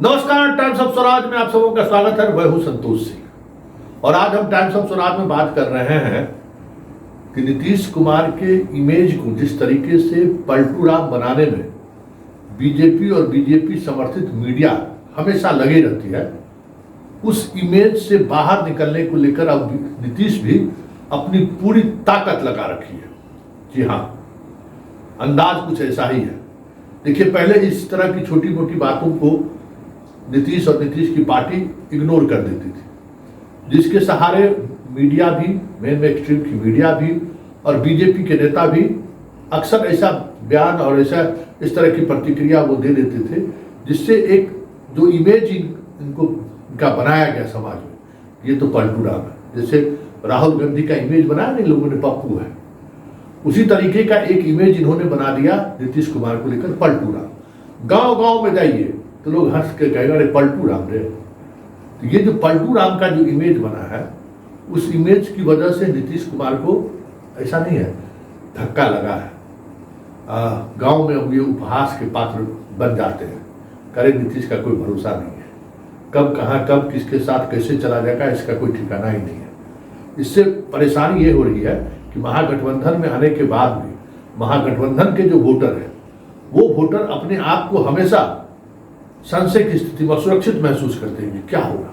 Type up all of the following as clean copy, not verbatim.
नमस्कार, times of Swaraj में आप सबों का स्वागत है। मैं हूं संतोष सिंह और आज हम टाइम्स ऑफ स्वराज में बात कर रहे हैं कि नीतीश कुमार के इमेज को जिस तरीके से पलटू राम बनाने में बीजेपी और बीजेपी समर्थित मीडिया हमेशा लगी रहती है, उस इमेज से बाहर निकलने को लेकर अब नीतीश भी अपनी पूरी ताकत लगा रखी है। जी हाँ, अंदाज कुछ ऐसा ही है। देखिए, पहले इस तरह की छोटी मोटी बातों को नीतीश और नीतीश की पार्टी इग्नोर कर देती थी, जिसके सहारे मीडिया भी, मेन एक्सट्रीम की मीडिया भी और बीजेपी के नेता भी अक्सर ऐसा बयान और ऐसा इस तरह की प्रतिक्रिया वो दे देते थे, जिससे एक जो इमेज इनका बनाया गया समाज में, ये तो पलटू राम है। जैसे राहुल गांधी का इमेज बनाया नहीं लोगों ने, पप्पू है, उसी तरीके का एक इमेज इन्होंने बना दिया नीतीश कुमार को लेकर, पलटू राम। गांव गांव में जाइए तो लोग हंस के कहेगा अरे पलटू राम रे। तो ये जो पलटू राम का जो इमेज बना है, उस इमेज की वजह से नीतीश कुमार को ऐसा नहीं है धक्का लगा है। गांव में अब ये उपहास के पात्र बन जाते हैं, करे नीतीश का कोई भरोसा नहीं है, कब कहाँ कब किसके साथ कैसे चला जाएगा इसका कोई ठिकाना ही नहीं है। इससे परेशानी ये हो रही है कि महागठबंधन में आने के बाद भी महागठबंधन के जो वोटर हैं, वो वोटर अपने आप को हमेशा संशय की स्थिति में सुरक्षित महसूस करते हैं कि क्या होगा,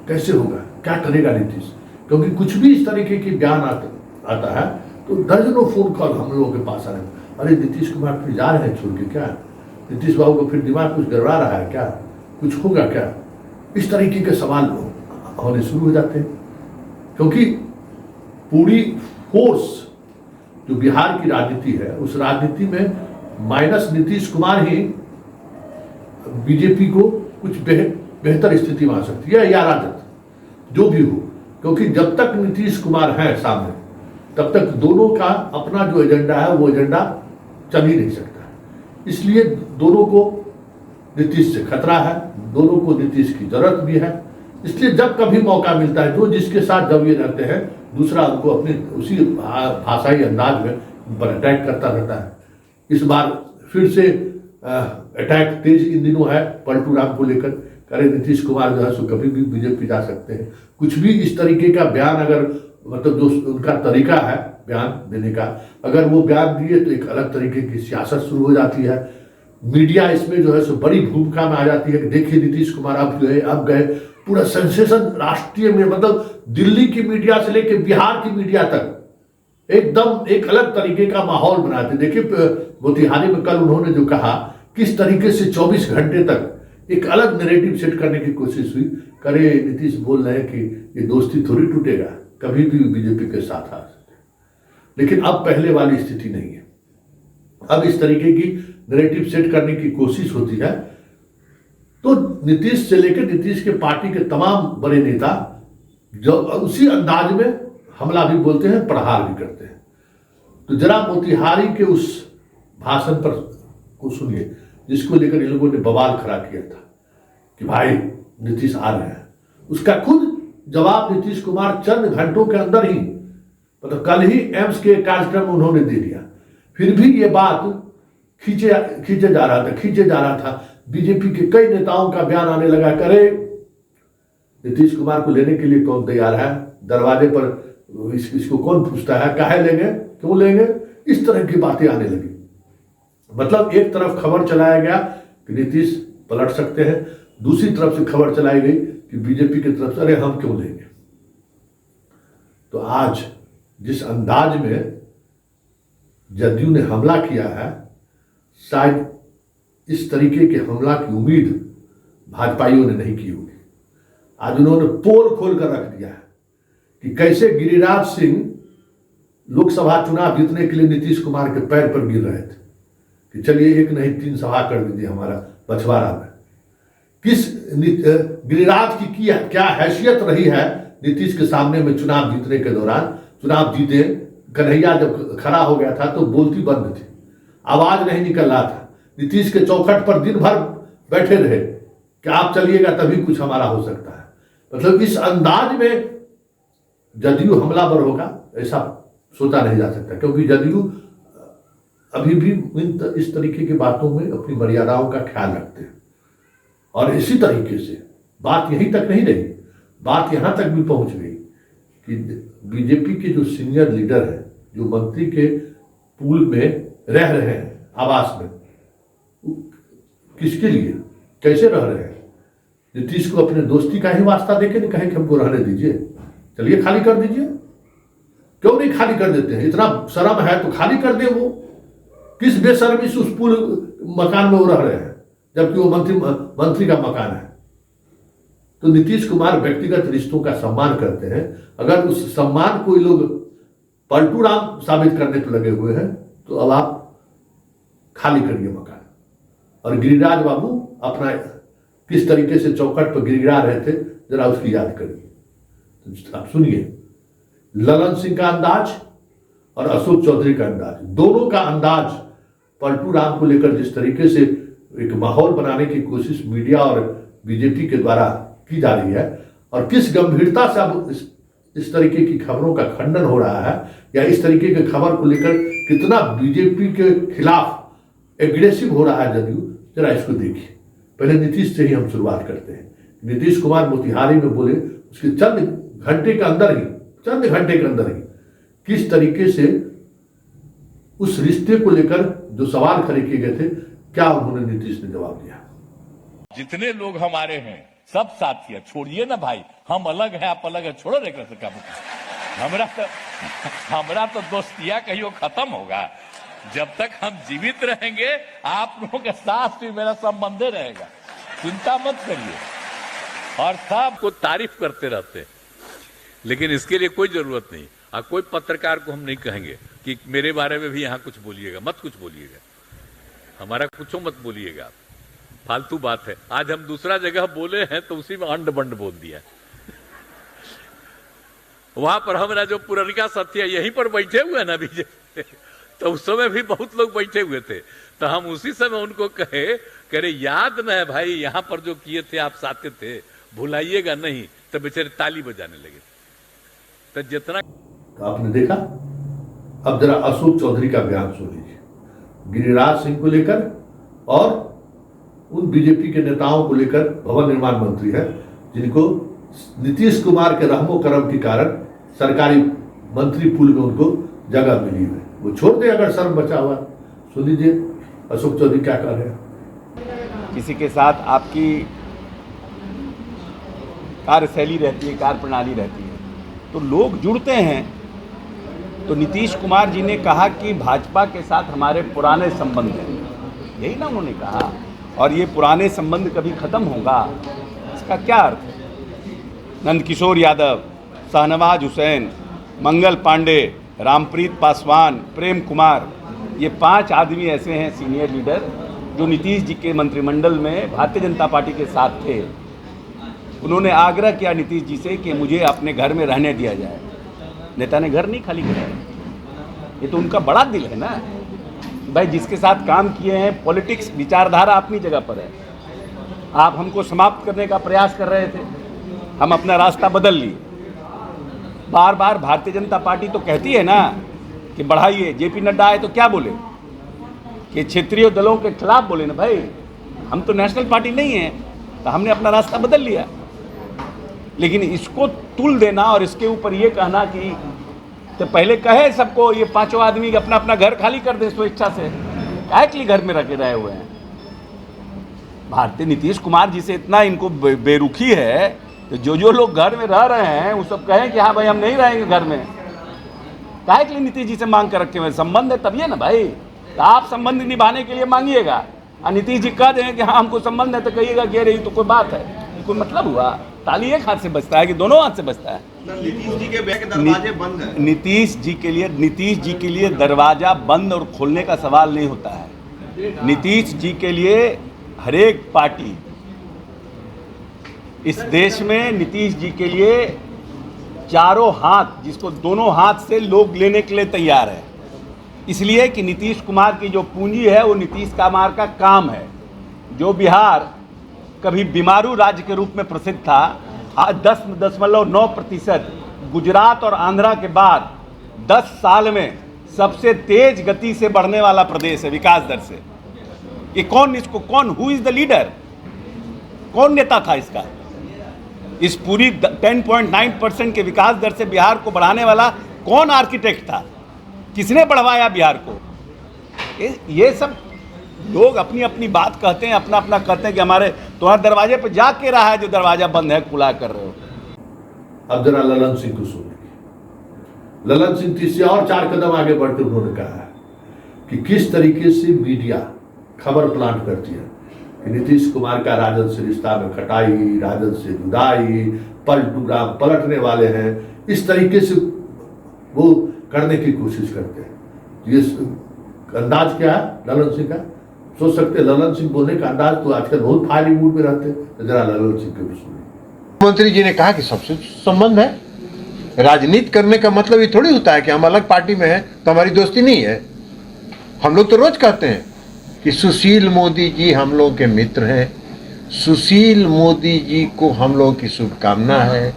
कैसे होगा, क्या करेगा नीतीश। क्योंकि कुछ भी इस तरीके की बयान आता है तो दर्जनों फोन कॉल हम लोगों के पास आ रहे हैं, अरे नीतीश कुमार फिर जा रहे हैं छोड़ के, क्या नीतीश बाबू को फिर दिमाग कुछ गड़बड़ा रहा है क्या, कुछ होगा क्या, इस तरीके के सवाल होने शुरू हो जाते हैं। क्योंकि पूरी फोर्स जो बिहार की राजनीति है, उस राजनीति में माइनस नीतीश कुमार ही बीजेपी को कुछ बेहतर स्थिति में आ सकती है, या राजद जो भी हो। क्योंकि जब तक नीतीश कुमार है सामने, तब तक दोनों का अपना जो एजेंडा है वो एजेंडा चल ही नहीं सकता। इसलिए दोनों को नीतीश से खतरा है, दोनों को नीतीश की जरूरत भी है। इसलिए जब कभी मौका मिलता है, जो जिसके साथ जब ये रहते हैं, दूसरा उनको अपने उसी भाषाई अंदाज में पर अटैक करता रहता है। इस बार फिर से अटैक तेज इन दिनों है पलटू राम को लेकर, करे नीतीश कुमार जो है सो कभी भी बीजेपी जा सकते हैं। कुछ भी इस तरीके का बयान अगर मतलब जो उनका तरीका है बयान देने का, अगर वो बयान दिए तो एक अलग तरीके की सियासत शुरू हो जाती है। मीडिया इसमें जो है सो बड़ी भूमिका में आ जाती है कि देखिए नीतीश कुमार अब गए, पूरा सेंसेशन राष्ट्रीय में, मतलब दिल्ली की मीडिया से लेकर बिहार की मीडिया तक एकदम एक अलग तरीके का माहौल बनाते। देखिए मोतिहारी में कल उन्होंने जो कहा, किस तरीके से 24 घंटे तक एक अलग नैरेटिव सेट करने की कोशिश हुई। करे नीतीश बोल रहे हैं कि ये दोस्ती थोड़ी टूटेगा, कभी भी बीजेपी के साथ आ सकते हैं। लेकिन अब पहले वाली स्थिति नहीं है। अब इस तरीके की नैरेटिव सेट करने की कोशिश होती है तो नीतीश से लेकर नीतीश के पार्टी के तमाम बड़े नेता जो उसी अंदाज में हमला भी बोलते हैं, प्रहार भी करते हैं। तो जरा मोतिहारी के उस भाषण पर को सुनिए, जिसको लेकर इन लोगों ने बवाल खड़ा किया था कि भाई नीतीश आ रहे हैं। उसका खुद जवाब नीतीश कुमार चंद घंटों के अंदर ही, मतलब कल ही एम्स के कार्यक्रम में उन्होंने दे दिया। फिर भी ये बात खींचे जा रहा था। बीजेपी के कई नेताओं का बयान आने लगा, करे नीतीश कुमार को लेने के लिए कौन तैयार है, दरवाजे पर इसको कौन पूछता है, काहे लेंगे, क्यों लेंगे, इस तरह की बातें आने लगी। मतलब एक तरफ खबर चलाया गया कि नीतीश पलट सकते हैं, दूसरी तरफ से खबर चलाई गई कि बीजेपी की तरफ से अरे हम क्यों लेंगे। तो आज जिस अंदाज में जदयू ने हमला किया है, शायद इस तरीके के हमला की उम्मीद भाजपाइयों ने नहीं की होगी। आज उन्होंने पोल खोल कर रख दिया है कि कैसे गिरिराज सिंह लोकसभा चुनाव जीतने के लिए नीतीश कुमार के पैर पर गिर रहे थे कि चलिए एक नहीं 3 सभा कर दीजिए हमारा बछवाड़ा में। किस गिरिराज की क्या हैसियत रही है नीतीश के सामने में चुनाव जीतने के दौरान। चुनाव जीते, कन्हैया जब खड़ा हो गया था तो बोलती बंद थी, आवाज नहीं निकल रहा था। नीतीश के चौखट पर दिन भर बैठे रहे कि आप चलिएगा तभी कुछ हमारा हो सकता है। मतलब इस अंदाज में जदयू हमलावर होगा ऐसा सोचा नहीं जा सकता, क्योंकि जदयू अभी भी इस तरीके की बातों में अपनी मर्यादाओं का ख्याल रखते हैं। और इसी तरीके से बात यहीं तक नहीं रही, बात यहां तक भी पहुंच गई कि बीजेपी के जो सीनियर लीडर हैं, जो मंत्री के पूल में रह रहे हैं आवास में, किसके लिए कैसे रह रहे हैं? नीतीश को अपने दोस्ती का ही वास्ता देके नहीं कहे कि हमको रहने दीजिए, चलिए खाली कर दीजिए। क्यों नहीं खाली कर देते हैं? इतना शर्म है तो खाली कर दे। वो किस बेशर्मी से उस पूल मकान में वो रह रहे हैं, जबकि वो मंत्री का मकान है। तो नीतीश कुमार व्यक्तिगत रिश्तों का सम्मान करते हैं। अगर उस सम्मान को ये लोग पलटू राम साबित करने पर लगे हुए हैं तो अब आप खाली करिए मकान। और गिरिराज बाबू अपना किस तरीके से चौखट पर गिड़गिड़ा रहे थे, जरा उसकी याद करिए। तो आप सुनिए, ललन सिंह का अंदाज और अशोक चौधरी का अंदाज, दोनों का अंदाज पलटू राम को लेकर जिस तरीके से एक माहौल बनाने की कोशिश मीडिया और बीजेपी के द्वारा की जा रही है, और किस गंभीरता से अब इस तरीके की खबरों का खंडन हो रहा है, या इस तरीके की खबर को लेकर कितना बीजेपी के खिलाफ एग्रेसिव हो रहा है जदयू, जरा इसको देखिए। पहले नीतीश से ही हम शुरुआत करते हैं। नीतीश कुमार मोतिहारी में बोले, उसके चंद घंटे के अंदर ही किस तरीके से उस रिश्ते को लेकर जो सवाल खड़े किए गए थे, क्या उन्होंने नीतीश ने जवाब दिया। जितने लोग हमारे हैं सब साथी है, छोड़िए ना भाई, हम अलग हैं आप अलग है, छोड़ो रे का हमरा तो दोस्तिया कहियो खत्म होगा। जब तक हम जीवित रहेंगे आप लोगों के साथ भी मेरा संबंध रहेगा, चिंता मत करिए। और सबको तारीफ करते रहते, लेकिन इसके लिए कोई जरूरत नहीं। और कोई पत्रकार को हम नहीं कहेंगे कि मेरे बारे में भी यहाँ कुछ बोलिएगा, मत कुछ बोलिएगा, हमारा कुछ मत बोलिएगा, फालतू बात है। आज हम दूसरा जगह बोले हैं तो उसी में अंड बंड बोल दिया। वहां पर हमारा जो पुरनिका सत्य यहीं पर बैठे हुए ना बीजे, तो उस समय भी बहुत लोग बैठे हुए थे, तो हम उसी समय उनको कहे करे याद न है भाई, यहां पर जो किए थे आप साथे थे, भुलाइएगा नहीं। तो बेचारे ताली बजाने लगे। तो जितना तो आपने देखा। अब जरा अशोक चौधरी का बयान सुन लीजिए, गिरिराज सिंह को लेकर और उन बीजेपी के नेताओं को लेकर, भवन निर्माण मंत्री है जिनको नीतीश कुमार के रहमो करम के कारण सरकारी मंत्री पुल में उनको जगह मिली है, वो छोड़ दे अगर शर्म बचा हुआ। सुन लीजिए अशोक चौधरी क्या कह रहे हैं। किसी के साथ आपकी कार्यशैली रहती है, कार्य प्रणाली रहती है, तो लोग जुड़ते हैं। तो नीतीश कुमार जी ने कहा कि भाजपा के साथ हमारे पुराने संबंध हैं, यही ना उन्होंने कहा, और ये पुराने संबंध कभी खत्म होगा, इसका क्या अर्थ है? नंदकिशोर यादव, शाहनवाज हुसैन, मंगल पांडे, रामप्रीत पासवान, प्रेम कुमार, ये 5 आदमी ऐसे हैं सीनियर लीडर जो नीतीश जी के मंत्रिमंडल में भारतीय जनता पार्टी के साथ थे। उन्होंने आग्रह किया नीतीश जी से कि मुझे अपने घर में रहने दिया जाए। नेता ने घर नहीं खाली कराया। ये तो उनका बड़ा दिल है ना भाई, जिसके साथ काम किए हैं। पॉलिटिक्स विचारधारा अपनी जगह पर है। आप हमको समाप्त करने का प्रयास कर रहे थे, हम अपना रास्ता बदल लिए। बार बार भारतीय जनता पार्टी तो कहती है ना कि बढ़ाइए, जेपी नड्डा आए तो क्या बोले कि क्षेत्रीय दलों के खिलाफ बोले ना भाई, हम तो नेशनल पार्टी नहीं है, तो हमने अपना रास्ता बदल लिया। लेकिन इसको तुल देना और इसके ऊपर ये कहना कि तो पहले कहे सबको ये 5 आदमी अपना अपना घर खाली कर दे स्वेच्छा से, काहे के लिए घर में रखे रहे हुए हैं। भारतीय नीतीश कुमार जी से इतना इनको बेरुखी है, तो जो लोग घर में रह रहे हैं वो सब कहें कि हाँ भाई हम नहीं रहेंगे घर में, काहे के लिए नीतीश जी से मांग कर रखे हुए? संबंध है तभी है ना भाई, तो आप संबंध निभाने के लिए मांगिएगा, और नीतीश जी कह दें कि हाँ हमको संबंध है तो कहिएगा कह रही तो कोई बात है, कोई मतलब हुआ? ताली एक हाथ से बजता है कि दोनों हाथ से बजता है? नीतीश जी के दरवाजे बंद हैं। नीतीश जी के लिए दरवाजा बंद और खोलने का सवाल नहीं होता है। नीतीश जी के लिए हर एक पार्टी इस देश में, नीतीश जी के लिए चारों हाथ, जिसको दोनों हाथ से लोग लेने के लिए तैयार है। इसलिए कि नीतीश कुमार की जो पूंजी है वो नीतीश कुमार का काम है। जो बिहार कभी बीमारू राज्य के रूप में प्रसिद्ध था, आज 10.9% गुजरात और आंध्रा के बाद 10 साल में सबसे तेज गति से बढ़ने वाला प्रदेश है विकास दर से। ये कौन, इसको कौन, हु इज द लीडर? कौन नेता था इसका? इस पूरी 10.9% के विकास दर से बिहार को बढ़ाने वाला कौन आर्किटेक्ट था? किसने बढ़वाया बिहार को? ये सब लोग अपनी अपनी बात कहते हैं, अपना अपना कहते हैं कि हमारे तुम्हारे दरवाजे पर जा के रहा है जो दरवाजा बंद है खुला कर रहे हो। अब जरा ललन सिंह को सुनिए। ललन सिंह तीसरे और 4 कदम आगे बढ़ते उन्होंने कहा कि किस तरीके से मीडिया खबर प्लांट करती है कि नीतीश कुमार का राजद से रिश्ता में खटाई, राजद से जुदाई, पलटू राम पलटने वाले हैं, इस तरीके से वो करने की कोशिश करते हैं। ये अंदाज क्या है ललन सिंह का? सोच सकते हैं ललन सिंह बोलने का अंदाज तो आजकल बहुत फायरिंग मूड में रहते हैं। जरा ललन सिंह के भी सुनिए। मुख्यमंत्री जी ने कहा कि सबसे संबंध है, राजनीति करने का मतलब ये थोड़ी होता है कि हम अलग पार्टी में हैं तो हमारी दोस्ती नहीं है। हम लोग तो रोज कहते हैं कि सुशील मोदी जी हम लोगों के मित्र हैं, सुशील मोदी जी को हम लोगों की शुभकामना है,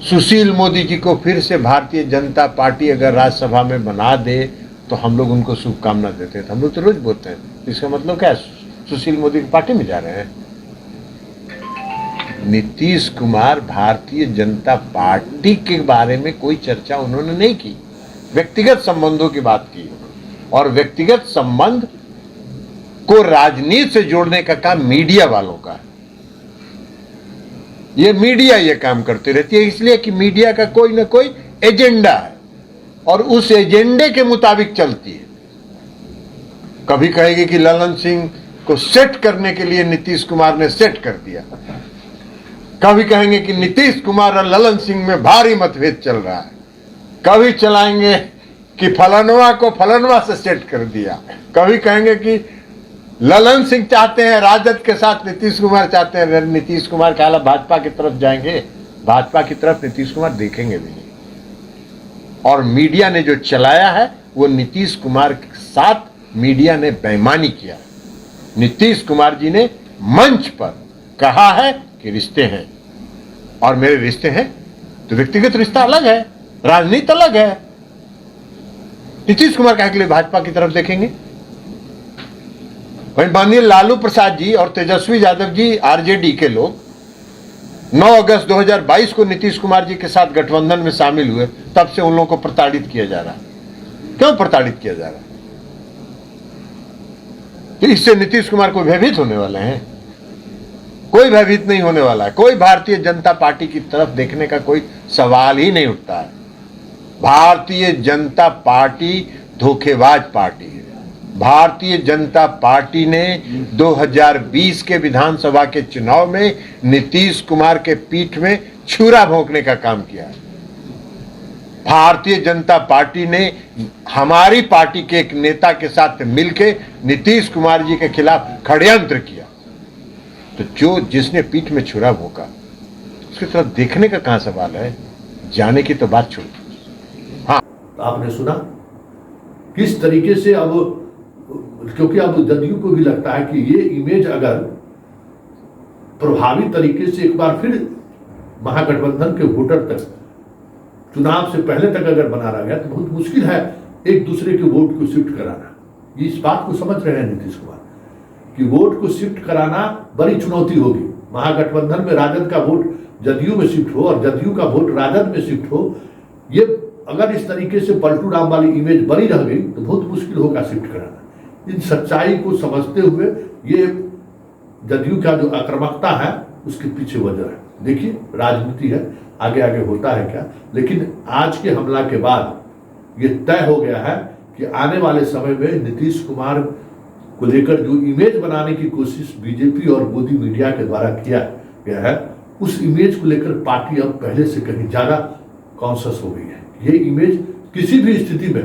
सुशील मोदी जी को फिर से भारतीय जनता पार्टी अगर राज्यसभा में बना दे तो हम लोग उनको शुभकामना देते हैं। तो हम लोग तो रोज बोलते हैं, इसका मतलब क्या है? सुशील मोदी की पार्टी में जा रहे हैं। नीतीश कुमार भारतीय जनता पार्टी के बारे में कोई चर्चा उन्होंने नहीं की, व्यक्तिगत संबंधों की बात की, और व्यक्तिगत संबंध को राजनीति से जोड़ने का काम मीडिया वालों का है। ये मीडिया ये काम करती रहती है, इसलिए कि मीडिया का कोई ना कोई एजेंडा है और उस एजेंडे के मुताबिक चलती है। कभी कहेगी कि ललन सिंह को सेट करने के लिए नीतीश कुमार ने सेट कर दिया, कभी कहेंगे कि नीतीश कुमार और ललन सिंह में भारी मतभेद चल रहा है, कभी चलाएंगे कि फलानवा को फलानवा से सेट कर दिया, कभी कहेंगे कि ललन सिंह चाहते हैं राजद के साथ नीतीश कुमार चाहते हैं, नीतीश कुमार क्या भाजपा की तरफ जाएंगे, भाजपा की तरफ नीतीश कुमार देखेंगे भी नहीं। और मीडिया ने जो चलाया है वो नीतीश कुमार के साथ मीडिया ने बेईमानी किया। नीतीश कुमार जी ने मंच पर कहा है कि रिश्ते हैं और मेरे रिश्ते हैं, तो व्यक्तिगत रिश्ता अलग है, राजनीति अलग है। नीतीश कुमार कहे के लिए भाजपा की तरफ देखेंगे? वहीं माननीय लालू प्रसाद जी और तेजस्वी यादव जी आरजेडी के लोग 9 अगस्त 2022 को नीतीश कुमार जी के साथ गठबंधन में शामिल हुए, तब से उन लोगों को प्रताड़ित किया जा रहा है। क्यों प्रताड़ित किया जा रहा है? तो इससे नीतीश कुमार को भयभीत होने वाले हैं? कोई भयभीत नहीं होने वाला है। कोई भारतीय जनता पार्टी की तरफ देखने का कोई सवाल ही नहीं उठता है। भारतीय जनता पार्टी धोखेबाज पार्टी है। भारतीय जनता पार्टी ने 2020 के विधानसभा के चुनाव में नीतीश कुमार के पीठ में छुरा भोंकने का काम किया है। भारतीय जनता पार्टी ने हमारी पार्टी के एक नेता के साथ मिलकर नीतीश कुमार जी के खिलाफ षड्यंत्र किया। तो जिसने पीठ में छुरा भोंका उसकी तरफ देखने का कहां सवाल है? जाने की तो बात छोड़। हाँ, तो आपने सुना किस तरीके से अब, क्योंकि अब जदयू को भी लगता है कि ये इमेज अगर प्रभावी तरीके से एक बार फिर महागठबंधन के वोटर तक चुनाव से पहले तक अगर बना रहा गया तो बहुत मुश्किल है एक दूसरे के वोट को शिफ्ट कराना। ये इस बात को समझ रहे हैं नीतीश कुमार कि वोट को शिफ्ट कराना बड़ी चुनौती होगी। महागठबंधन में राजद का वोट जदयू में शिफ्ट हो और जदयू का वोट राजद में शिफ्ट हो, ये अगर इस तरीके से पलटू राम वाली इमेज बनी रह गई तो बहुत मुश्किल होगा शिफ्ट कराना। इन सच्चाई को समझते हुए ये जदयू का जो आक्रामकता है उसके पीछे वजह है। देखिए राजनीति है, आगे आगे होता है क्या, लेकिन आज के हमला के बाद ये तय हो गया है कि आने वाले समय में नीतीश कुमार को लेकर जो इमेज बनाने की कोशिश बीजेपी और मोदी मीडिया के द्वारा किया गया है, उस इमेज को लेकर पार्टी अब पहले से कहीं ज्यादा कॉन्शियस हो गई है। ये इमेज किसी भी स्थिति में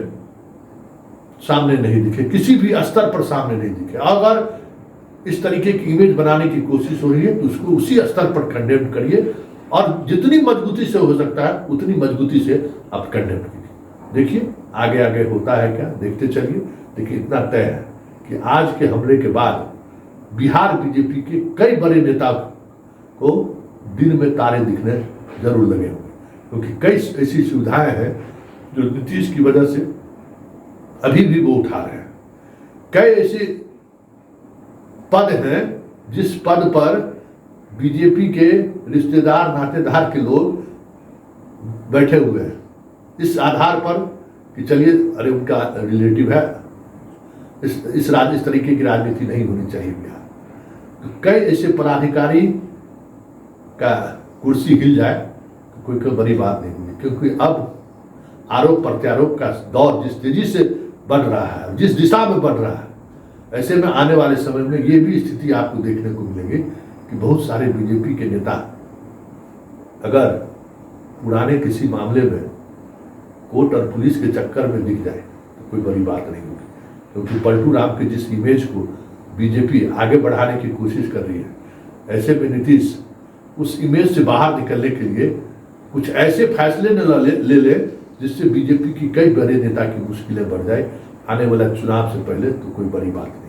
सामने नहीं दिखे, किसी भी स्तर पर सामने नहीं दिखे। अगर इस तरीके की इमेज बनाने की कोशिश हो रही है तो उसको उसी स्तर पर कंडेम करिए और जितनी मजबूती से हो सकता है उतनी मजबूती से आप कंडेम कीजिए। देखिए आगे आगे होता है क्या, देखते चलिए। देखिए इतना तय है कि आज के हमले के बाद बिहार बीजेपी के कई बड़े नेता को दिन में तारे दिखने जरूर लगे होंगे, क्योंकि कई ऐसी सुविधाएं हैं जो नीतीश की वजह से अभी भी वो उठा रहे हैं। कई ऐसे पद हैं जिस पद पर बीजेपी के रिश्तेदार नातेदार के लोग बैठे हुए हैं इस आधार पर कि चलिए अरे उनका रिलेटिव है, इस तरीके की राजनीति नहीं होनी चाहिए बिहार। तो कई ऐसे पदाधिकारी का कुर्सी हिल जाए तो कोई बड़ी बात नहीं होगी, क्योंकि अब आरोप प्रत्यारोप का दौर जिस तेजी से बढ़ रहा है, जिस दिशा में बढ़ रहा है, ऐसे में आने वाले समय में ये भी स्थिति आपको देखने को मिलेगी कि बहुत सारे बीजेपी के नेता अगर पुराने किसी मामले में कोर्ट और पुलिस के चक्कर में दिख जाए तो कोई बड़ी बात नहीं होगी, क्योंकि पलटू राम के जिस इमेज को बीजेपी आगे बढ़ाने की कोशिश कर रही है, ऐसे में नीतीश उस इमेज से बाहर निकलने के लिए कुछ ऐसे फैसले ले ले जिससे बीजेपी की कई बड़े नेता की मुश्किलें बढ़ जाए आने वाले चुनाव से पहले, तो कोई बड़ी बात नहीं।